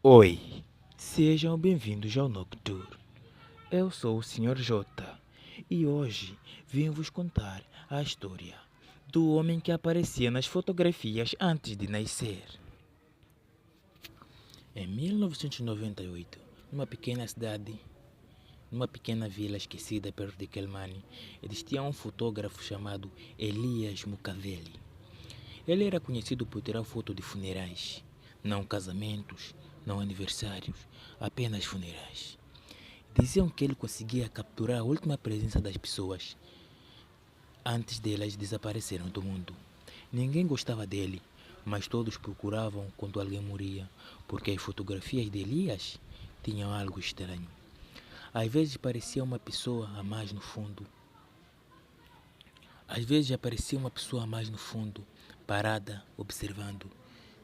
Oi, sejam bem-vindos ao Nocturne. Eu sou o Sr. J e hoje vim vos contar a história do homem que aparecia nas fotografias antes de nascer. Em 1998, numa pequena vila esquecida perto de Kelmani, existia um fotógrafo chamado Elias Mukaveli. Ele era conhecido por tirar fotos de funerais, não casamentos, não aniversários, apenas funerais. Diziam que ele conseguia capturar a última presença das pessoas antes delas desaparecerem do mundo. Ninguém gostava dele, mas todos procuravam quando alguém morria, porque as fotografias de Elias tinham algo estranho. Às vezes parecia uma pessoa a mais no fundo. Parada, observando.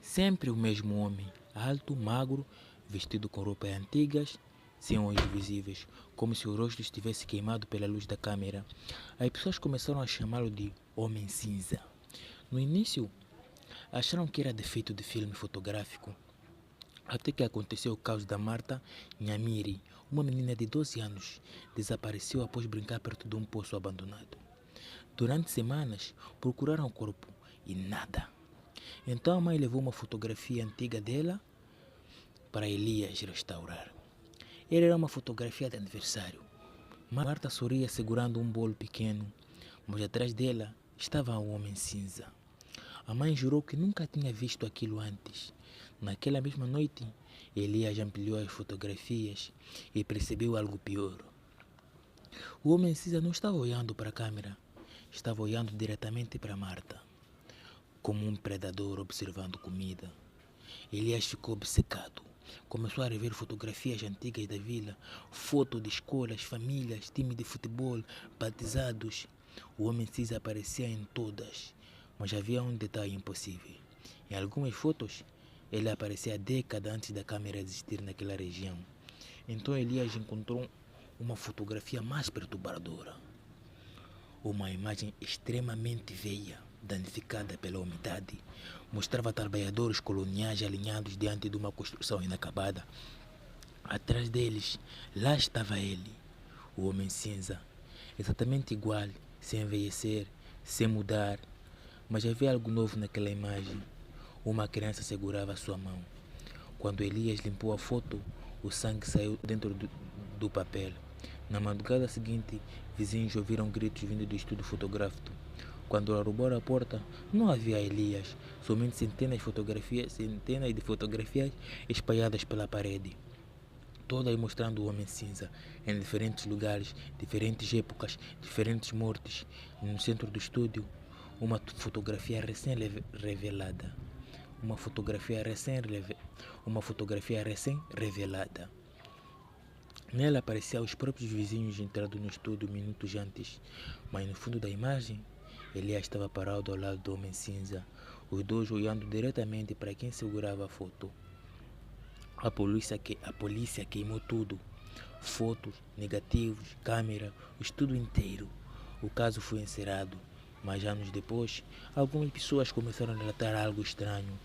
Sempre o mesmo homem, alto, magro, vestido com roupas antigas, sem olhos visíveis, como se o rosto estivesse queimado pela luz da câmera. As pessoas começaram a chamá-lo de Homem Cinza. No início, acharam que era defeito de filme fotográfico, até que aconteceu o caso da Marta Nyamiri, uma menina de 12 anos, desapareceu após brincar perto de um poço abandonado. Durante semanas, procuraram o corpo e nada. Então a mãe levou uma fotografia antiga dela para Elias restaurar. Era uma fotografia de aniversário. Marta sorria segurando um bolo pequeno, mas atrás dela estava um homem cinza. A mãe jurou que nunca tinha visto aquilo antes. Naquela mesma noite, Elias ampliou as fotografias e percebeu algo pior. O homem cinza não estava olhando para a câmera, estava olhando diretamente para Marta, como um predador observando comida. Elias ficou obcecado. Começou a rever fotografias antigas da vila, fotos de escolas, famílias, time de futebol, batizados. O homem cinza aparecia em todas, mas havia um detalhe impossível. Em algumas fotos, ele aparecia décadas antes da câmera existir naquela região. Então Elias encontrou uma fotografia mais perturbadora. Uma imagem extremamente velha, danificada pela umidade, mostrava trabalhadores coloniais alinhados diante de uma construção inacabada. Atrás deles, lá estava ele, o homem cinza, exatamente igual, sem envelhecer, sem mudar. Mas havia algo novo naquela imagem. Uma criança segurava sua mão. Quando Elias limpou a foto, o sangue saiu dentro do papel. Na madrugada seguinte, vizinhos ouviram gritos vindo do estúdio fotográfico. Quando arrombaram a porta, não havia Elias, somente centenas de fotografias espalhadas pela parede, todas mostrando o homem cinza, em diferentes lugares, diferentes épocas, diferentes mortes. No centro do estúdio, uma fotografia recém-revelada. Uma fotografia recém-revelada. Nela apareciam os próprios vizinhos entrando no estúdio minutos antes, mas no fundo da imagem, Elias estava parado ao lado do homem cinza, os dois olhando diretamente para quem segurava a foto. A polícia queimou tudo, fotos, negativos, câmera, o estúdio inteiro. O caso foi encerrado, mas anos depois, algumas pessoas começaram a relatar algo estranho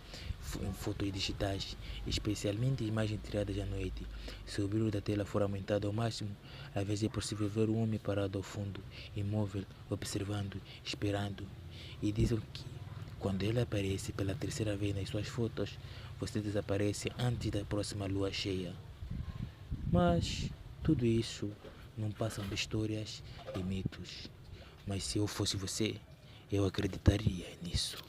em fotos digitais, especialmente imagens tiradas à noite. Se o brilho da tela for aumentado ao máximo, às vezes é possível ver um homem parado ao fundo, imóvel, observando, esperando. E dizem que, quando ele aparece pela terceira vez nas suas fotos, você desaparece antes da próxima lua cheia. Mas tudo isso não passam de histórias e mitos. Mas se eu fosse você, eu acreditaria nisso.